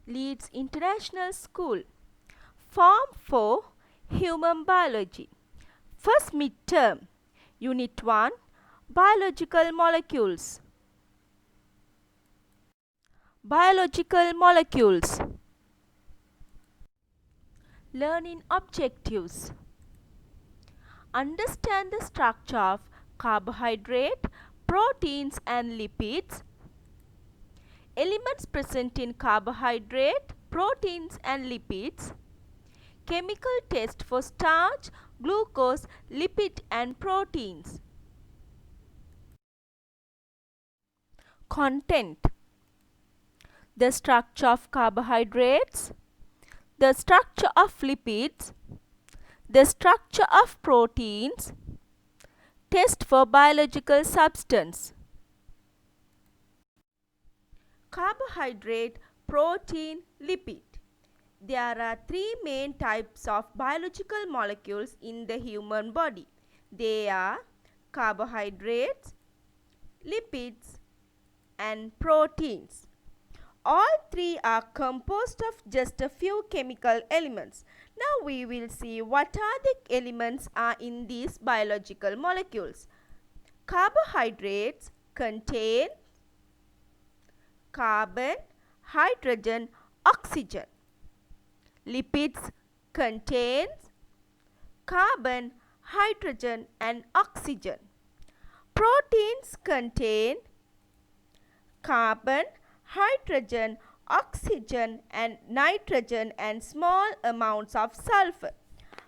Leeds International School. Form 4 Human Biology. First midterm. Unit 1 Biological Molecules. Biological Molecules. Learning objectives. Understand the structure of carbohydrate, proteins and lipids. Elements present in carbohydrate, proteins and lipids. Chemical test for starch, glucose, lipid and proteins. Content. The structure of carbohydrates, the structure of lipids, the structure of proteins, test for biological substance. Carbohydrate, protein, lipid. There are three main types of biological molecules in the human body. They are carbohydrates, lipids, and proteins. All three are composed of just a few chemical elements. Now we will see what are the elements are in these biological molecules. Carbohydrates contain carbon, hydrogen, oxygen. Lipids contains carbon, hydrogen and oxygen. Proteins contain carbon, hydrogen, oxygen and nitrogen and small amounts of sulfur.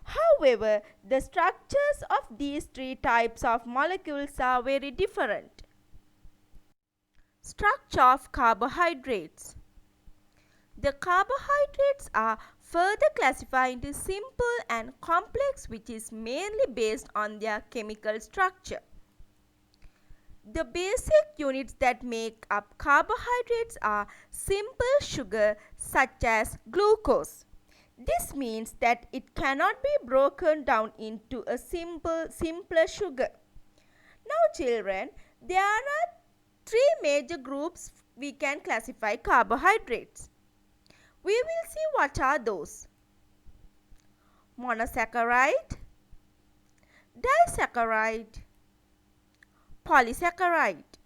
However, the structures of these three types of molecules are very different. Structure of carbohydrates. The carbohydrates are further classified into simple and complex, which is mainly based on their chemical structure. The basic units that make up carbohydrates are simple sugar such as glucose. This means that it cannot be broken down into a simpler sugar. Now children, there are three major groups we can classify carbohydrates. We will see what are those. Monosaccharide, disaccharide, polysaccharide.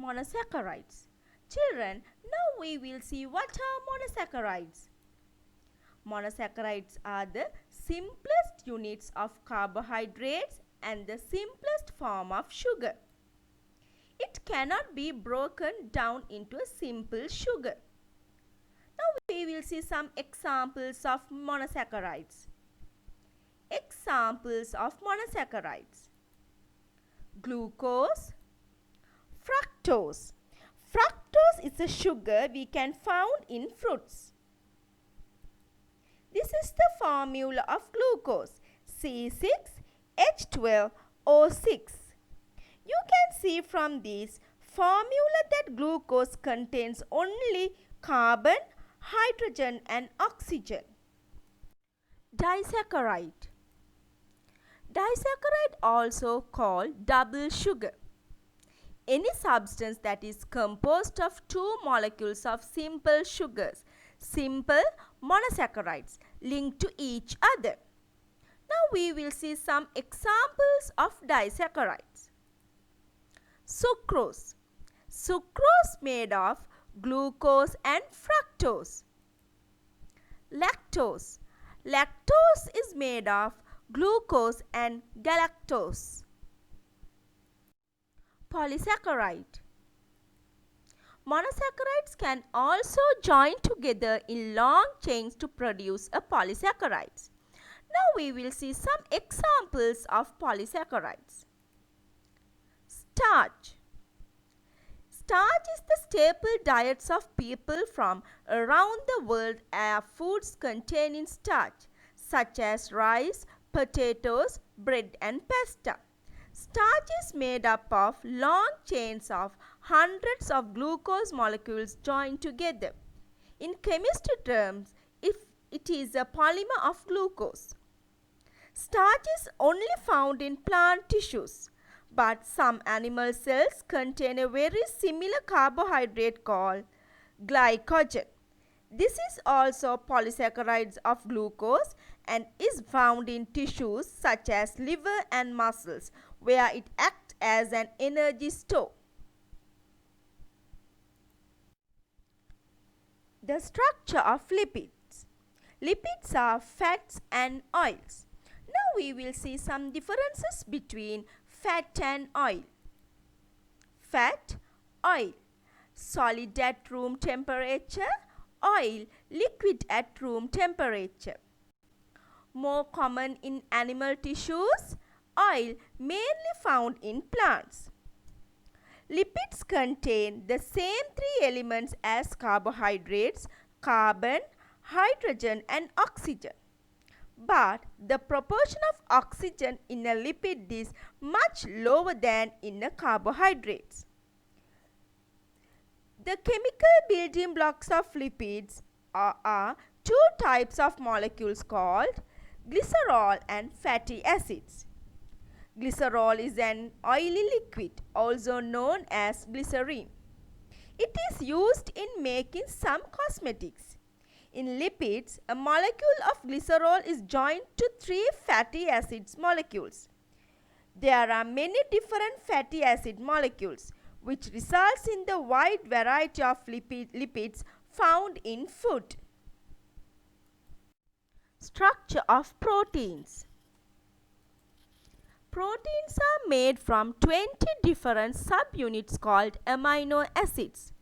Monosaccharides. Children, now we will see what are monosaccharides. Monosaccharides are the simplest units of carbohydrates and the simplest form of sugar. It cannot be broken down into a simple sugar. Now we will see some examples of monosaccharides. Examples of monosaccharides. Glucose, fructose. Fructose is a sugar we can find in fruits. This is the formula of glucose, C6H12O6. You can see from this formula that glucose contains only carbon, hydrogen and oxygen. Disaccharide. Disaccharide also called double sugar. Any substance that is composed of two molecules of simple sugars, simple monosaccharides linked to each other. Now we will see some examples of disaccharides. Sucrose. Sucrose made of glucose and fructose. Lactose. Lactose is made of glucose and galactose. Polysaccharide. Monosaccharides can also join together in long chains to produce a polysaccharides. Now we will see some examples of polysaccharides. Starch. Starch is the staple diets of people from around the world are foods containing starch, such as rice, potatoes, bread and pasta. Starch is made up of long chains of hundreds of glucose molecules joined together. In chemistry terms, it is a polymer of glucose. Starch is only found in plant tissues. But some animal cells contain a very similar carbohydrate called glycogen. This is also polysaccharides of glucose and is found in tissues such as liver and muscles, where it acts as an energy store. The structure of lipids. Lipids are fats and oils. Now we will see some differences between fat and oil. Fat, oil, solid at room temperature, oil, liquid at room temperature. More common in animal tissues, oil mainly found in plants. Lipids contain the same three elements as carbohydrates: carbon, hydrogen and oxygen. But the proportion of oxygen in a lipid is much lower than in a carbohydrates. The chemical building blocks of lipids are two types of molecules called glycerol and fatty acids. Glycerol is an oily liquid, also known as glycerine. It is used in making some cosmetics. In lipids, a molecule of glycerol is joined to three fatty acids molecules. There are many different fatty acid molecules, which results in the wide variety of lipids found in food. Structure of proteins. Proteins are made from 20 different subunits called amino acids.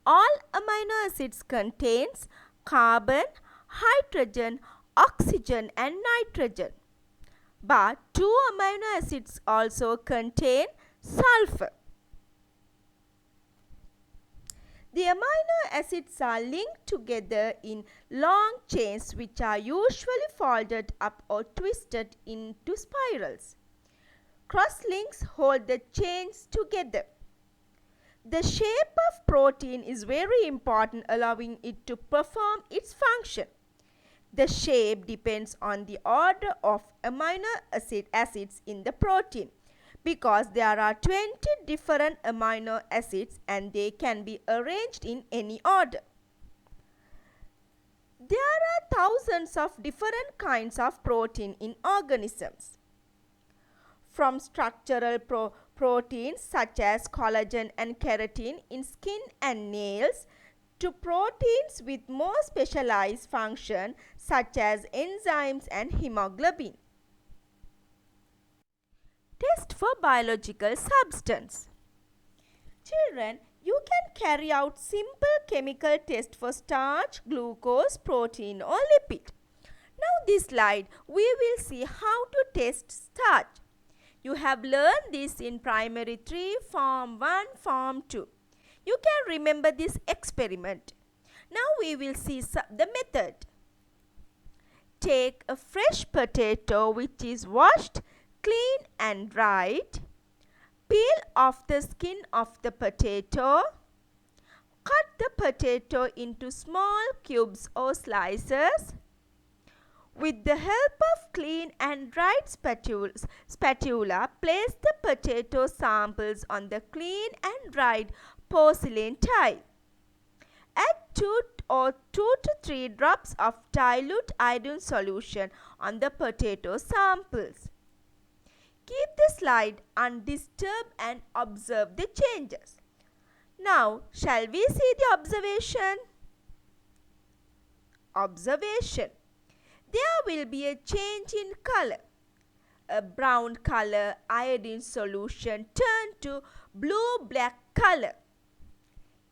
All amino acids contains carbon, hydrogen, oxygen and nitrogen. But two amino acids also contain sulfur. The amino acids are linked together in long chains which are usually folded up or twisted into spirals. Cross-links hold the chains together. The shape of protein is very important, allowing it to perform its function. The shape depends on the order of amino acids in the protein, because there are 20 different amino acids and they can be arranged in any order. There are thousands of different kinds of protein in organisms. From structural proteins such as collagen and keratin in skin and nails, to proteins with more specialized function such as enzymes and hemoglobin. Test for biological substance. Children, you can carry out simple chemical test for starch, glucose, protein or lipid. Now this slide we will see how to test starch. You have learned this in primary 3, form 1, form 2. You can remember this experiment. Now we will see the method. Take a fresh potato which is washed, clean and dried. Peel off the skin of the potato. Cut the potato into small cubes or slices. With the help of clean and dried spatula, place the potato samples on the clean and dried porcelain tile. Add 2 to 3 drops of dilute iodine solution on the potato samples. Keep the slide undisturbed and observe the changes. Now, shall we see the observation? Observation. There will be a change in color. A brown color iodine solution turned to blue-black color.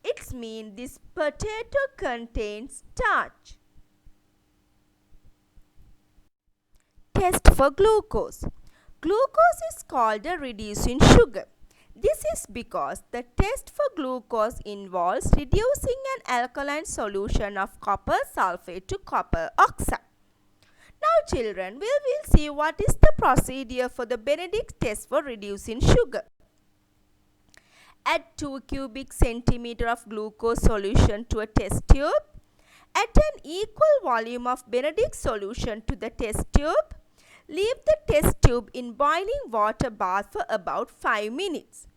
It means this potato contains starch. Test for glucose. Glucose is called a reducing sugar. This is because the test for glucose involves reducing an alkaline solution of copper sulfate to copper oxide. Now children, we will see what is the procedure for the Benedict test for reducing sugar. Add 2 cubic centimeter of glucose solution to a test tube. Add an equal volume of Benedict solution to the test tube. Leave the test tube in boiling water bath for about 5 minutes.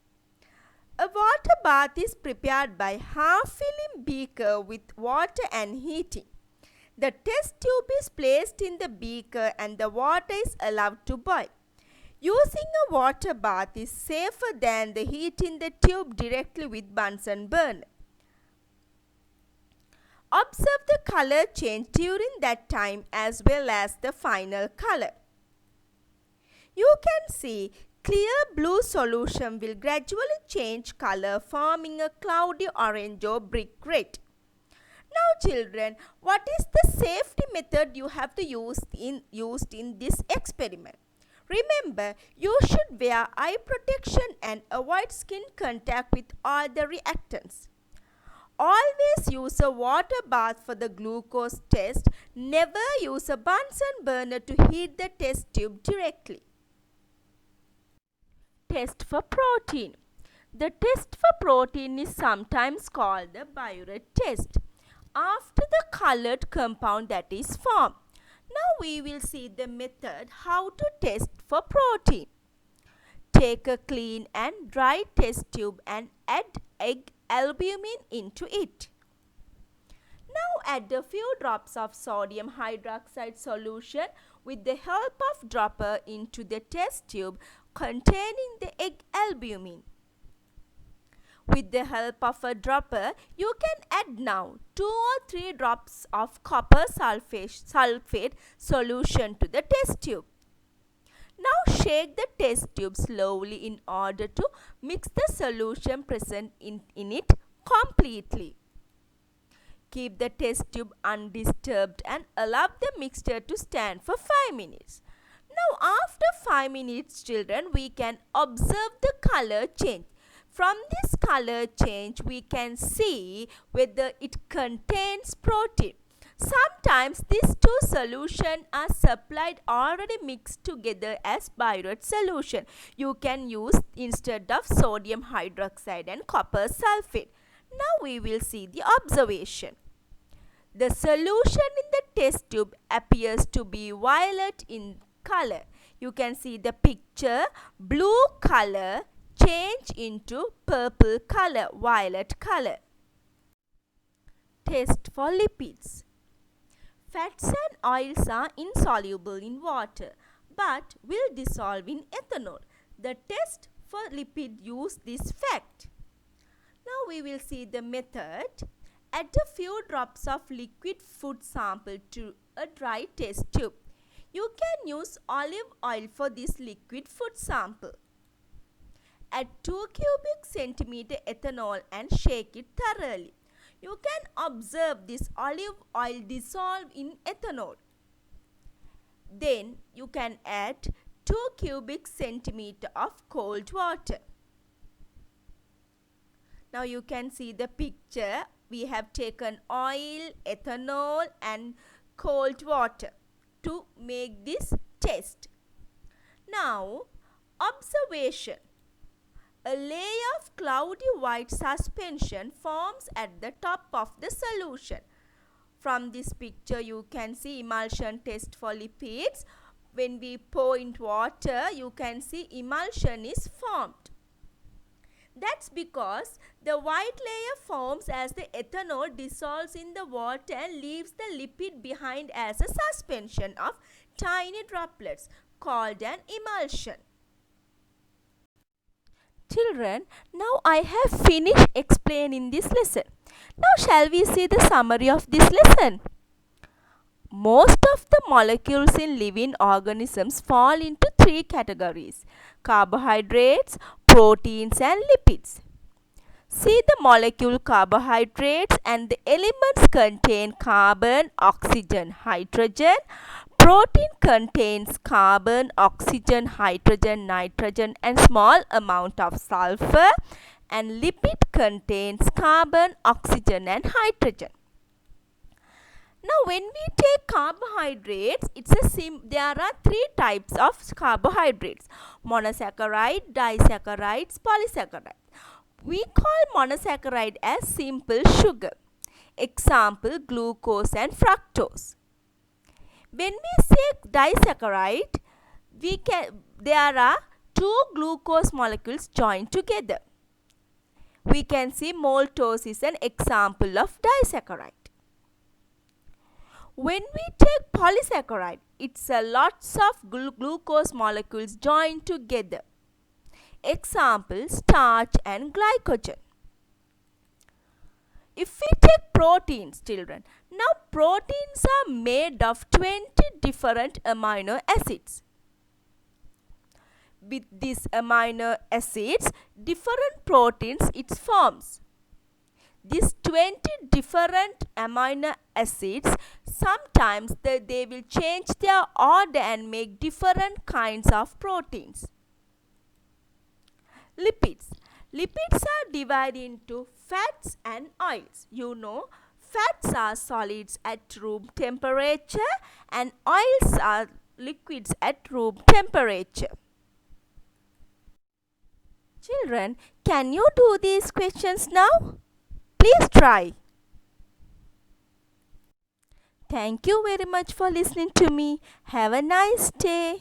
A water bath is prepared by half filling beaker with water and heating. The test tube is placed in the beaker and the water is allowed to boil. Using a water bath is safer than the heating the tube directly with Bunsen burner. Observe the color change during that time as well as the final color. You can see clear blue solution will gradually change color, forming a cloudy orange or brick red. Now children, what is the safety method you have to use in this experiment? Remember, you should wear eye protection and avoid skin contact with all the reactants. Always use a water bath for the glucose test. Never use a Bunsen burner to heat the test tube directly. Test for protein. The test for protein is sometimes called the Biuret test, after the colored compound that is formed. Now we will see the method how to test for protein. Take a clean and dry test tube and add egg albumin into it. Now add a few drops of sodium hydroxide solution with the help of dropper into the test tube containing the egg albumin. With the help of a dropper, you can add now 2 or 3 drops of copper sulfate solution to the test tube. Now shake the test tube slowly in order to mix the solution present in it completely. Keep the test tube undisturbed and allow the mixture to stand for 5 minutes. Now after 5 minutes children, we can observe the color change. From this color change, we can see whether it contains protein. Sometimes these two solutions are supplied already mixed together as Biuret solution. You can use instead of sodium hydroxide and copper sulfate. Now we will see the observation. The solution in the test tube appears to be violet in color. You can see the picture, blue color change into purple color, violet color. Test for lipids. Fats and oils are insoluble in water but will dissolve in ethanol. The test for lipid use this fact. Now we will see the method. Add a few drops of liquid food sample to a dry test tube. You can use olive oil for this liquid food sample. Add 2 cubic centimeter ethanol and shake it thoroughly. You can observe this olive oil dissolve in ethanol. Then you can add 2 cubic centimeter of cold water. Now you can see the picture. We have taken oil, ethanol and cold water to make this test. Now observation. A layer of cloudy white suspension forms at the top of the solution. From this picture you can see emulsion test for lipids. When we pour into water, you can see emulsion is formed. That's because the white layer forms as the ethanol dissolves in the water and leaves the lipid behind as a suspension of tiny droplets called an emulsion. Children, now I have finished explaining this lesson. Now shall we see the summary of this lesson? Most of the molecules in living organisms fall into 3 categories: carbohydrates, proteins and lipids. See the molecule carbohydrates and the elements contain carbon, oxygen, hydrogen. Protein contains carbon, oxygen, hydrogen, nitrogen and small amount of sulfur, and lipid contains carbon, oxygen and hydrogen. Now when we take carbohydrates, there are 3 types of carbohydrates: monosaccharide, disaccharides, polysaccharides. We call monosaccharide as simple sugar. Example, glucose and fructose. When we say disaccharide, There are two glucose molecules joined together. We can see maltose is an example of disaccharide. When we take polysaccharide, it's a lots of glucose molecules joined together. Example, starch and glycogen. If we take proteins, children, now proteins are made of 20 different amino acids. With these amino acids, different proteins it forms. These 20 different amino acids, sometimes they will change their order and make different kinds of proteins. Lipids. Lipids are divided into fats and oils. You know, fats are solids at room temperature and oils are liquids at room temperature. Children, can you do these questions now? Please try. Thank you very much for listening to me. Have a nice day.